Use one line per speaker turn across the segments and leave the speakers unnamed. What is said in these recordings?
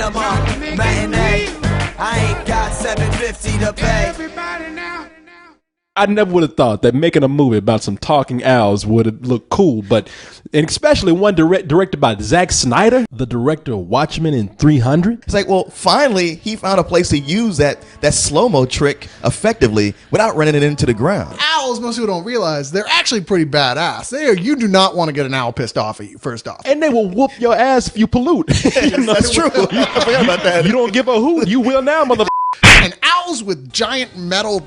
cinema matinee. I ain't got 750 to pay.
I never would have thought that making a movie about some talking owls would have looked cool, and especially one directed by Zack Snyder, the director of Watchmen and 300.
It's like, well, finally, he found a place to use that slow-mo trick effectively without running it into the ground.
Owls, most people don't realize, they're actually pretty badass. You do not want to get an owl pissed off at you, first off.
And they will whoop your ass if you pollute.
That's true. I forgot about that.
You don't give a hoot. You will now, mother.
And owls with giant metal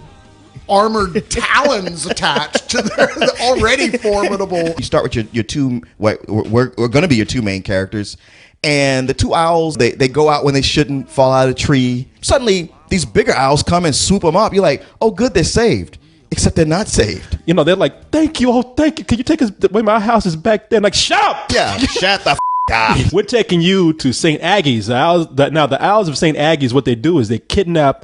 armored talons attached to their already formidable.
You start with your two, we're going to be your two main characters, and the two owls, they go out when they shouldn't, fall out of a tree. Suddenly, these bigger owls come and swoop them up. You're like, oh, good, they're saved. Except they're not saved.
You know, they're like, thank you, oh, thank you. Can you take us, wait, my house is back there. Like, shut up!
Yeah, shut the up.
We're taking you to St. Aggie's. Now, the owls of St. Aggie's, what they do is they kidnap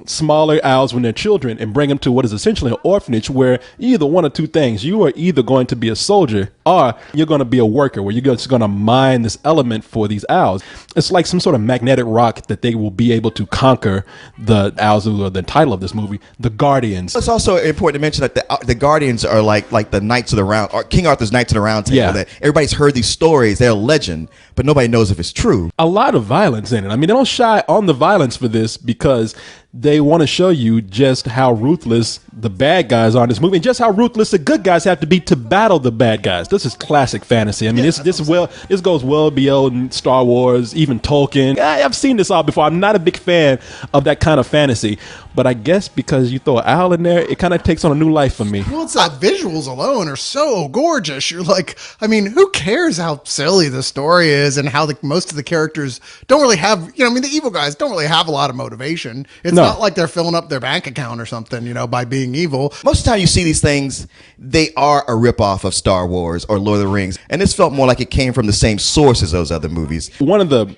smaller owls when they're children and bring them to what is essentially an orphanage where either one or two things. You are either going to be a soldier or you're going to be a worker where you're just going to mine this element for these owls. It's like some sort of magnetic rock that they will be able to conquer the owls who are the title of this movie, the Guardians.
It's also important to mention that the Guardians are like the Knights of the Round, or King Arthur's Knights of the Round Table.
Yeah.
That everybody's heard these stories. They're a legend, but nobody knows if it's true.
A lot of violence in it. I mean, they don't shy on the violence for this because they want to show you just how ruthless the bad guys are in this movie and just how ruthless the good guys have to be to battle the bad guys. This is classic fantasy. I mean, this goes well beyond Star Wars, even Tolkien. I've seen this all before. I'm not a big fan of that kind of fantasy, but I guess because you throw an owl in there, it kind of takes on a new life for me.
Well, it's visuals alone are so gorgeous. You're like, I mean, who cares how silly the story is and how most of the characters don't really have, the evil guys don't really have a lot of motivation. It's not like they're filling up their bank account or something, by being evil.
Most of the time you see these things, they are a ripoff of Star Wars or Lord of the Rings. And this felt more like it came from the same source as those other movies.
One of the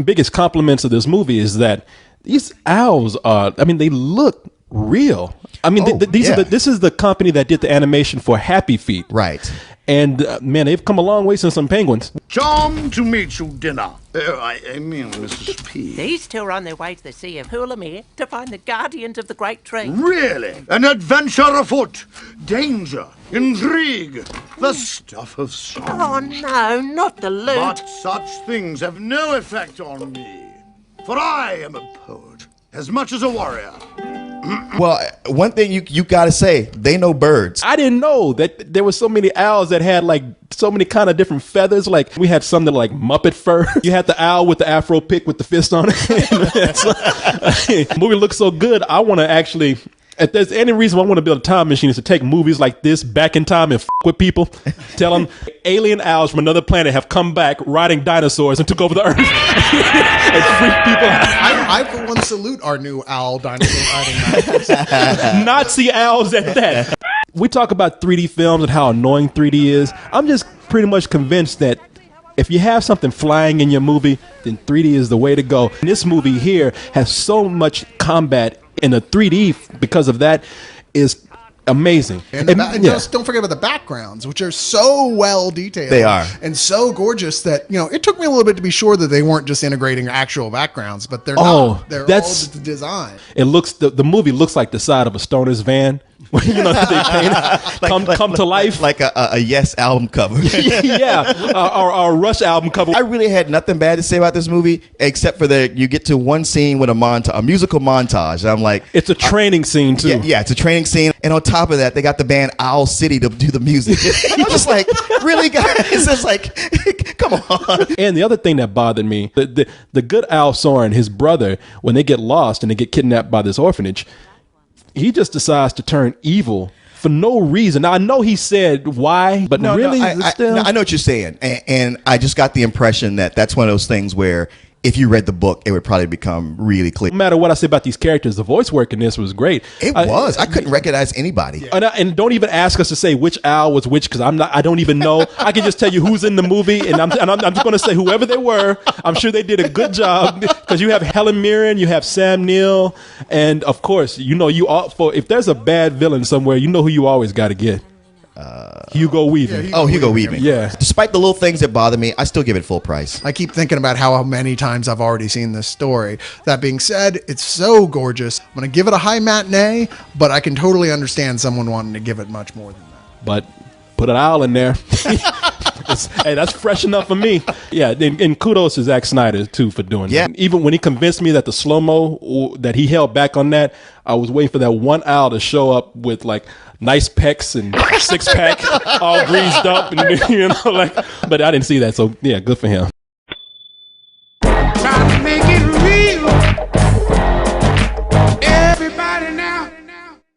biggest compliments of this movie is that these owls they look real. I mean, this is the company that did the animation for Happy Feet.
Right.
And man, they've come a long way since some penguins.
Charmed to meet you, dinner. I mean, Mrs. P.
These two are on their way to the Sea of Hulamir to find the guardians of the Great Tree.
Really? An adventure afoot. Danger, intrigue, the stuff of song.
Oh, no, not the loot.
But such things have no effect on me. For I am a poet, as much as a warrior.
Well, one thing you got to say, they know birds.
I didn't know that there were so many owls that had like so many kind of different feathers. Like we had some that like Muppet fur. You had the owl with the afro pick with the fist on it. The movie looks so good. I want to actually, if there's any reason I want to build a time machine, is to take movies like this back in time and with people. Tell them alien owls from another planet have come back riding dinosaurs and took over the earth and freaked people out.
I for one salute our new owl dinosaur riding
Nazi owls at that. We talk about 3D films and how annoying 3D is. I'm just pretty much convinced that if you have something flying in your movie, then 3D is the way to go. And this movie here has so much combat in the 3D because of that is amazing.
And just don't forget about the backgrounds, which are so well detailed.
They are.
And so gorgeous that, it took me a little bit to be sure that they weren't just integrating actual backgrounds, but they're not. They're all just the design.
It looks, the movie looks like the side of a stoner's van. That they paint come to life.
Like a Yes album cover.
Yeah, or a Rush album cover.
I really had nothing bad to say about this movie, except for you get to one scene with a musical montage. And I'm like,
it's a training scene too.
Yeah, it's a training scene. And on top of that, they got the band Owl City to do the music. I'm just like, really, guys? It's just like, come on.
And the other thing that bothered me, the good Al Soren, his brother, when they get lost and they get kidnapped by this orphanage, he just decides to turn evil for no reason. Now, I know he said why, but
I know what you're saying. And I just got the impression that that's one of those things where if you read the book, it would probably become really clear.
No matter what I say about these characters, the voice work in this was great.
It was. I couldn't recognize anybody.
And don't even ask us to say which owl was which, because I don't even know. I can just tell you who's in the movie, and I'm just going to say whoever they were. I'm sure they did a good job, because you have Helen Mirren, you have Sam Neill, and of course, if there's a bad villain somewhere, you know who you always got to get. Hugo Weaving.
Hugo Weaving.
Yeah.
Despite the little things that bother me, I still give it full price.
I keep thinking about how many times I've already seen this story. That being said, it's so gorgeous. I'm going to give it a high matinee, but I can totally understand someone wanting to give it much more than that.
But put an owl in there. Hey, that's fresh enough for me. Yeah, and kudos to Zack Snyder too for doing that. Even when he convinced me that the slow-mo that he held back on that, I was waiting for that one owl to show up with like nice pecs and six pack all greased up, and but I didn't see that. So yeah, good for him.